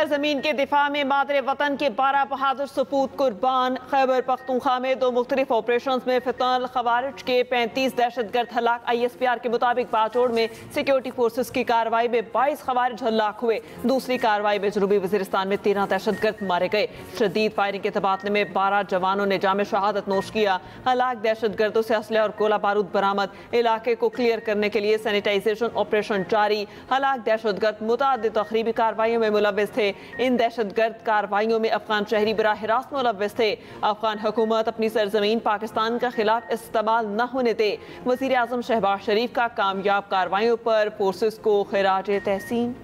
सरजमीन के दिफा में मादरे वतन के 12 बहादुर सपूत कुर्बान। खैबर पख्तूनख्वा में 2 मुख्तलिफ ऑपरेशन में फितनल खवारिज के 35 दहशतगर्द हलाक। ISPR के मुताबिक बाजोड़ में सिक्योरिटी फोर्सेस की कार्रवाई में 22 खवारिज हलाक हुए। दूसरी कार्रवाई में जनूबी वजीरिस्तान में 13 दहशतगर्द मारे गए। शदीद फायरिंग के तबादले में 12 जवानों ने जाम शहादत नोश किया। हलाक दहशतगर्दों से असले और गोला बारूद बरामद। इलाके को क्लियर करने के लिए सैनिटाइजेशन ऑपरेशन जारी। हलाक दहशतगर्द मुतादिद तखरीबी कार्रवाइयों में मुलव्विस थे। इन दहशतगर्द कार्रवाइयों में अफगान शहरी बराह रास्त मुलव्विस थे। अफगान हुकूमत अपनी सरजमीन पाकिस्तान के खिलाफ इस्तेमाल न होने दे। वजीर आजम शहबाज शरीफ का कामयाब कार्रवाइयों पर फोर्सेस को खिराज तहसीन।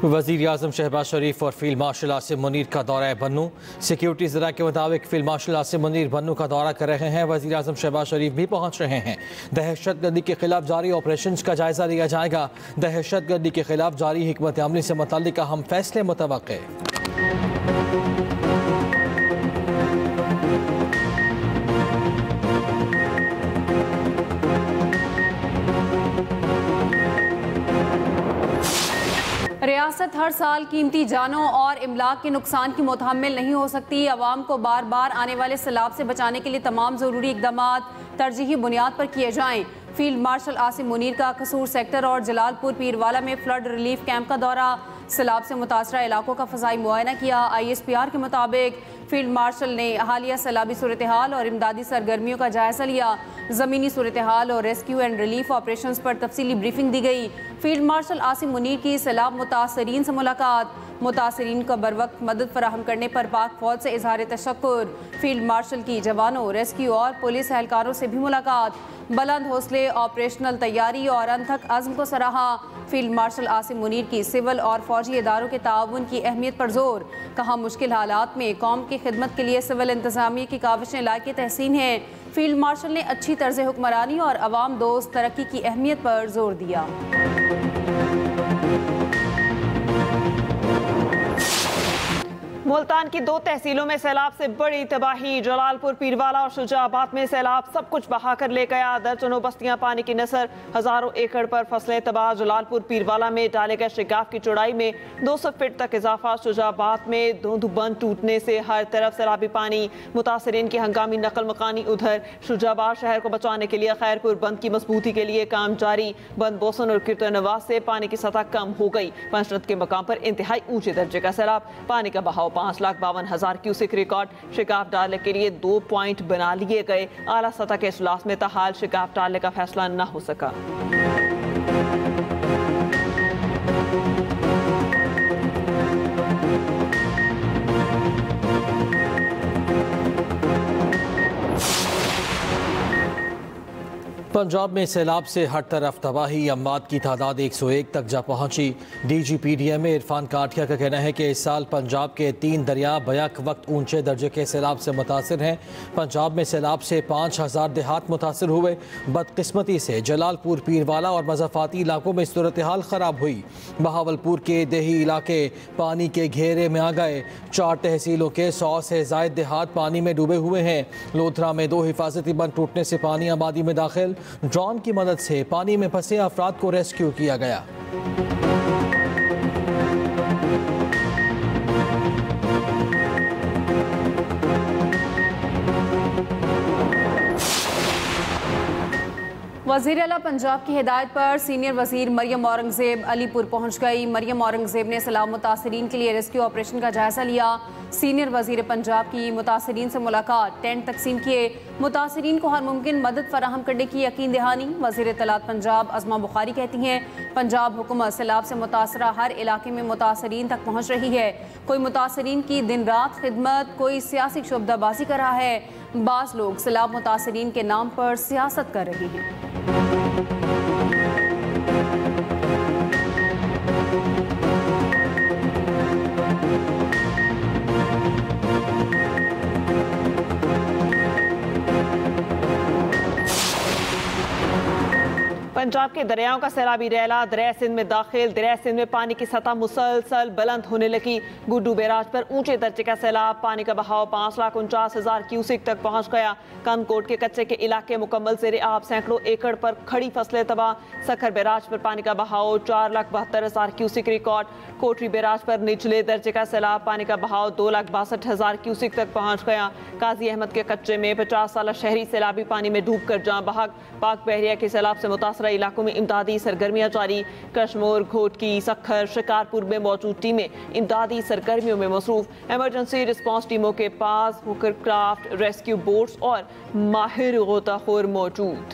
वज़ीर आज़म शहबाज शरीफ और फील्ड मार्शल आसिम मुनीर का दौरा है बन्नू। सिक्योरिटी ज़रा के मुताबिक फील्ड मार्शल आसिम मुनीर बन्नू का दौरा कर रहे हैं। वज़ीर आज़म शहबाज शरीफ भी पहुँच रहे हैं। दहशतगर्दी के खिलाफ जारी ऑपरेशन का जायज़ा लिया जाएगा। दहशतगर्दी के खिलाफ जारी हिकमत अमली से मुतल्लिक़ अहम फैसले मुतवक्के। रियासत हर साल कीमती जानों और इमलाक के नुकसान की मुतहम्मिल नहीं हो सकती। अवाम को बार बार आने वाले सैलाब से बचाने के लिए तमाम ज़रूरी इक़दाम तरजीही बुनियाद पर किए जाएँ। फील्ड मार्शल आसिम मुनीर का कसूर सेक्टर और जलालपुर पीरवाला में फ्लड रिलीफ कैंप का दौरा। सैलाब से मुतासरा इलाकों का फ़ज़ाई मुआयना किया। ISPR के मुताबिक फील्ड मार्शल ने हालिया सैलाबी सूरत हाल और इमदादी सरगर्मियों का जायज़ा लिया। ज़मीनी सूरत हाल और रेस्क्यू एंड रिलीफ ऑपरेशन पर तफसीली ब्रीफिंग दी गई। फील्ड मार्शल आसिम मुनीर की सैलाब मुतासरीन से मुलाकात। मुतासरीन को बरवक्त मदद फराहम करने पर पाक फौज से इजहार तशक्कुर। फील्ड मार्शल की जवानों, रेस्क्यू और पुलिस एहलकारों से भी मुलाकात। बुलंद हौसले, ऑपरेशनल तैयारी और अनथक अज़्म को सराहा। फील्ड मार्शल आसिम मुनीर की सिविल और फौजी इदारों के ताउन की अहमियत पर जोर। कहा मुश्किल हालात में कौम की खिदमत के लिए सिविल इंतजामिया की काविशें लायक तहसीन हैं। फील्ड मार्शल ने अच्छी तर्ज हुक्मरानी और अवाम दोस्त तरक्की की अहमियत पर जोर दिया। मुल्तान की 2 तहसीलों में सैलाब से बड़ी तबाही। जलालपुर पीरवाला और शुजाबाद में सैलाब सब कुछ बहा कर ले गया। दर्जनों बस्तियां पानी की नसर, हजारों एकड़ पर फसलें तबाह। जलालपुर पीरवाला में डाले गए शिगाफ की चौड़ाई में 200 फीट तक इजाफा। शुजाबाद में बंद टूटने से हर तरफ सैलाबी पानी। मुतासरीन की हंगामी नकल मकानी उधर। शुजाबाद शहर को बचाने के लिए खैरपुर बंद की मजबूती के लिए काम जारी। बंद बोसन और किरतनवाज से पानी की सतह कम हो गई। पंचरत के मकाम पर इंतहाई ऊंचे दर्जे का सैलाब। पानी का बहाव 5,52,000 क्यूसिक रिकॉर्ड। शिकाफ डालने के लिए 2 पॉइंट बना लिए गए। आला सतह के इजलास में ताहाल शिकाफ डालने का फैसला न हो सका। पंजाब में सैलाब से हर तरफ तबाही। अम्वात की तादाद 101 तक जा पहुंची। DGPDM इरफान काठिया का कहना है कि इस साल पंजाब के 3 दरिया बैक वक्त ऊंचे दर्जे के सैलाब से मुतासर हैं। पंजाब में सैलाब से 5,000 देहात मुतासर हुए। बदकिस्मती से जलालपुर पीरवाला और मज़ाफ़ाती इलाकों में सूरत हाल ख़राब हुई। बहावलपुर के देही इलाके पानी के घेरे में आ गए। 4 तहसीलों के 100 से ज़ायद देहात पानी में डूबे हुए हैं। लोधरा में 2 हिफाजती बंद टूटने से पानी आबादी में दाखिल। ड्रोन की मदद से पानी में फंसे अफराद को रेस्क्यू किया गया। वज़ीर आला पंजाब की हिदायत पर सीनियर वज़ीर मरियम औरंगज़ेब अलीपुर पहुँच गई। मरियम औरंगज़ेब ने सैलाब मुतासरीन के लिए रेस्क्यू ऑपरेशन का जायज़ा लिया। सीनियर वज़ीर पंजाब की मुतासरीन से मुलाकात, टेंट तकसीम किए। मुतासरीन को हर मुमकिन मदद फराहम करने की यकीन दहानी। वज़ीर इत्तलात पंजाब अज़मा बुखारी कहती हैं पंजाब हुकूमत सैलाब से मुतासरा हर इलाके में मुतासरीन तक पहुँच रही है। कोई मुतासरीन की दिन रात खिदमत, कोई सियासी शोबदाबाजी कर रहा है। बाज़ लोग सैलाब मुतासरीन के नाम पर सियासत कर रहे हैं। पंजाब के दरियाओं का सैलाबी रैला दरिया सिंध में दाखिल। दरिया सिंध में पानी की सतह मुसलसल बुलंद होने लगी। गुड्डू बैराज पर ऊंचे दर्जे का सैलाब, पानी का बहाव 5,49,000 क्यूसिक तक पहुंच गया। कनकोट के कच्चे के इलाके मुकम्मल ज़ेरे आब, सैकड़ों एकड़ पर खड़ी फसलें तबाह। सखर बैराज पर पानी का बहाव 4,72,000 क्यूसिक रिकॉर्ड। कोटरी बैराज पर निचले दर्जे का सैलाब, पानी का बहाव 2,62,000 क्यूसिक तक पहुंच गया। काजी अहमद के कच्चे में 50 साल शहरी सैलाबी पानी में डूब कर जाँ बहक। पाक बहरिया के सैलाब से मुतासर इलाकों में इमदादी सरगर्मियां जारी। कश्मीर, घोटकी, सखर, शिकारपुर में मौजूद टीमें इमदादी सरगर्मियों में मसरूफ। इमरजेंसी रिस्पांस टीमों के पास होकरक्राफ्ट, रेस्क्यू बोट्स और माहिर गोताखोर मौजूद।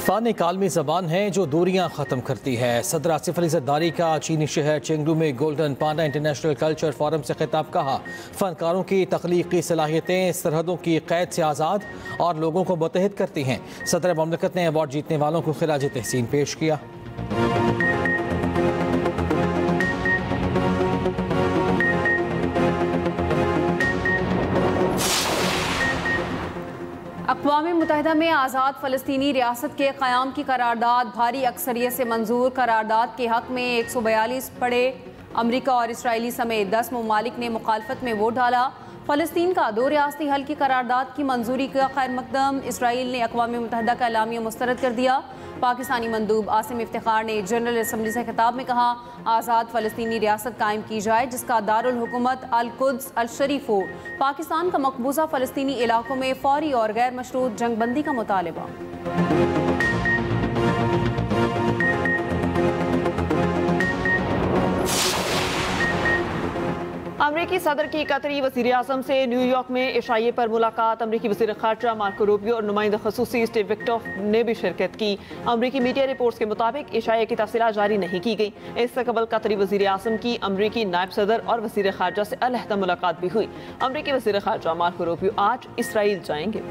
फ़ान एक आलमी ज़बान है जो दूरियां ख़त्म करती है। सदर आसिफ अली ज़रदारी का चीनी शहर चेंगडू में गोल्डन पांडा इंटरनेशनल कल्चर फोरम से खिताब। कहा, फ़नकारों की तख्लीकी सलाहियतें सरहदों की क़ैद से आज़ाद और लोगों को मुत्तहिद करती हैं। सदर ममलकत ने अवार्ड जीतने वालों को खिराज तहसीन पेश किया। अक़वाम मुत्तहिदा में आज़ाद फ़लस्तीनी रियासत के क़याम की करारदाद भारी अक्सरियत से मंजूर। करारदाद के हक़ में 142 पड़े। अमरीका और इसराइली समेत 10 ममालिक ने मुखालफत में वोट डाला। फ़लस्तीन का 2 रियासती हल की करारदाद की मंजूरी का खैर मकदम। इसराइल ने अक़वाम मुत्तहिदा का एलामिया मुस्तरद कर दिया। पाकिस्तानी मंदूब आसिम इफ्तिखार ने जनरल असम्बली से खिताब में कहा, आज़ाद फ़लस्तीनी रियासत कायम की जाए जिसका दारुल हुकूमत अल-कुद्स अल-शरीफ हो। पाकिस्तान का मकबूजा फ़लस्तीनी इलाकों में फ़ौरी और गैर मशरूत जंगबंदी का मुतालबा। अमरीकी सदर की कतरी वज़ीर आज़म से न्यूयॉर्क में इशाइये पर मुलाकात। अमरीकी वज़ीर ख़ारजा मार्को रूबियो और नुमाइंदा ख़ुसूसी स्टीव विक्टॉफ ने भी शिरकत की। अमरीकी मीडिया रिपोर्ट्स के मुताबिक इशाइये की तफ़सीलात जारी नहीं की गई। इससे कबल कतरी वज़ीर आज़म की अमरीकी नायब सदर और वज़ीर ख़ारजा से अलहदा मुलाकात भी हुई। अमरीकी वज़ीर ख़ारजा मार्को रूबियो आज इसराइल जाएंगे।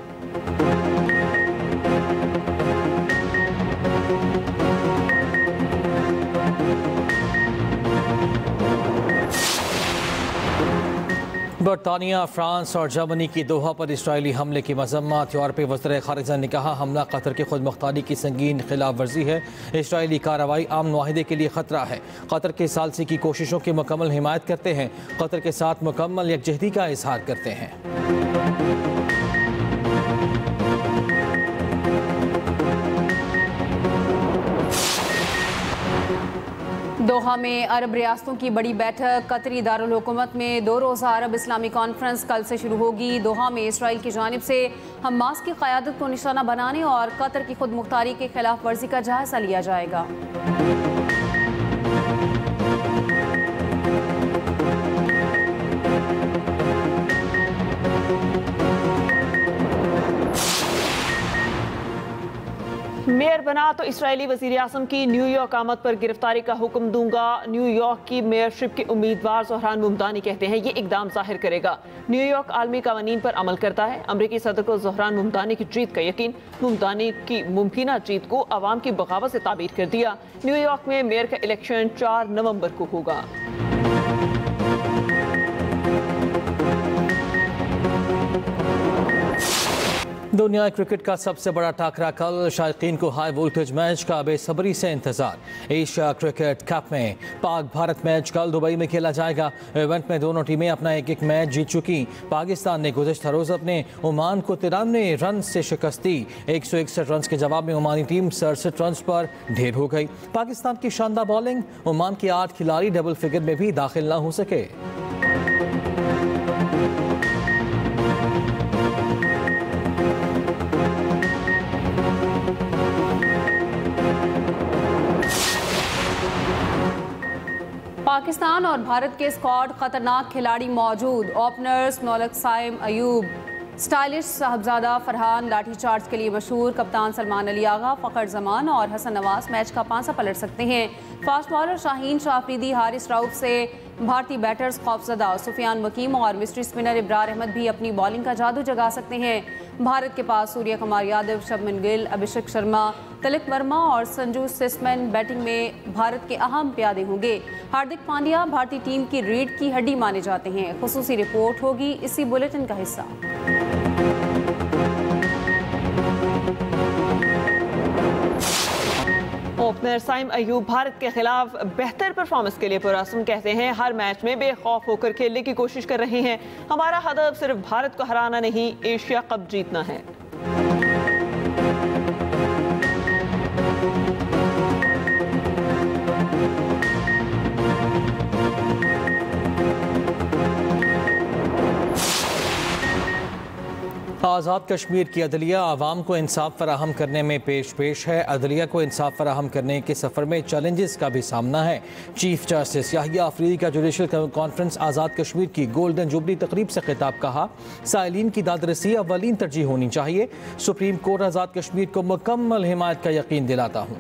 बरतानिया, फ्रांस और जर्मनी की दोहा पर इसराइली हमले की मजम्मत। यूरोपीय वज़ीर ख़ारिजा ने कहा, हमला कतर की खुद मुख्तारी की संगीन खिलाफ वर्जी है। इसराइली कार्रवाई आम मुआहिदे के लिए ख़तरा है। कतर के सालसी की कोशिशों की मुकम्मल हिमायत करते हैं। कतर के साथ मुकम्मल यकजहती का इजहार करते हैं। दोहा में अरब रियासतों की बड़ी बैठक। कतरी दारुल हुकूमत में 2 रोज़ा अरब इस्लामी कॉन्फ्रेंस कल से शुरू होगी। दोहा में इसराइल की जानिब से हमास की क़यादत को निशाना बनाने और कतर की खुद मुख्तारी के खिलाफ वर्जी का जायज़ा लिया जाएगा। मेयर बना तो इसराइली वज़ीर आज़म की न्यूयॉर्क आमद पर गिरफ्तारी का हुक्म दूंगा। न्यूयॉर्क की मेयरशिप के उम्मीदवार ज़ोहरान मुमदानी कहते हैं ये इकदाम जाहिर करेगा न्यूयॉर्क आलमी कवानीन पर अमल करता है। अमरीकी सदर को ज़ोहरान मुमदानी की जीत का यकीन। मुमदानी की मुमकिना जीत को अवाम की बगावत से ताबीर कर दिया। न्यूयॉर्क में मेयर का इलेक्शन 4 नवंबर को होगा। दुनिया क्रिकेट का सबसे बड़ा टाकरा कल। शायकीन को हाई वोल्टेज मैच का बेसब्री से इंतजार। एशिया क्रिकेट कप में पाक भारत मैच कल दुबई में खेला जाएगा। इवेंट में दोनों टीमें अपना एक मैच जीत चुकी। पाकिस्तान ने गुज़श्ता रोज़ अपने ओमान को 93 रन से शिकस्त दी। 161 रन के जवाब में ओमानी टीम 67 रन पर ढेर हो गई। पाकिस्तान की शानदार बॉलिंग, ओमान के 8 खिलाड़ी डबल फिगर में भी दाखिल न हो सके। पाकिस्तान और भारत के स्क्वाड खतरनाक खिलाड़ी मौजूद। ओपनर्स नौलख साइम अयूब, स्टाइलिश साहबजादा फरहान लाठीचार्ज के लिए मशहूर। कप्तान सलमान अली आगा, फ़खर जमान और हसन नवाज मैच का पांसा पलट सकते हैं। फास्ट बॉलर शाहीन शाह अफरीदी हारिस राउफ से भारतीय बैटर्स खौफजदा सुफियान वकीम और मिस्ट्री स्पिनर इब्रार अहमद भी अपनी बॉलिंग का जादू जगा सकते हैं। भारत के पास सूर्य कुमार यादव, शुभमन गिल, अभिषेक शर्मा, तिलक वर्मा और संजू सैमसन बैटिंग में भारत के अहम प्यादे होंगे। हार्दिक पांड्या भारतीय टीम की रीढ़ की हड्डी माने जाते हैं। खुसूसी रिपोर्ट होगी इसी बुलेटिन का हिस्सा। ओपनर साइम अयूब भारत के खिलाफ बेहतर परफॉर्मेंस के लिए पुरअज़्म कहते हैं। हर मैच में बेखौफ होकर खेलने की कोशिश कर रहे हैं। हमारा हदफ सिर्फ भारत को हराना नहीं, एशिया कप जीतना है। आज़ाद कश्मीर की अदलिया आवाम को इंसाफ फराहम करने में पेश है। अदलिया को इंसाफ फराहम करने के सफ़र में चैलेंजेस का भी सामना है। चीफ जस्टिस याहिया अफरीदी का जुडिशल कॉन्फ्रेंस आज़ाद कश्मीर की गोल्डन जुबली तकरीब से खिताब कहा, साइलिन की दादरसी अव्वलीन तरजीह होनी चाहिए। सुप्रीम कोर्ट आज़ाद कश्मीर को मुकम्मल हिमायत का यकीन दिलाता हूँ।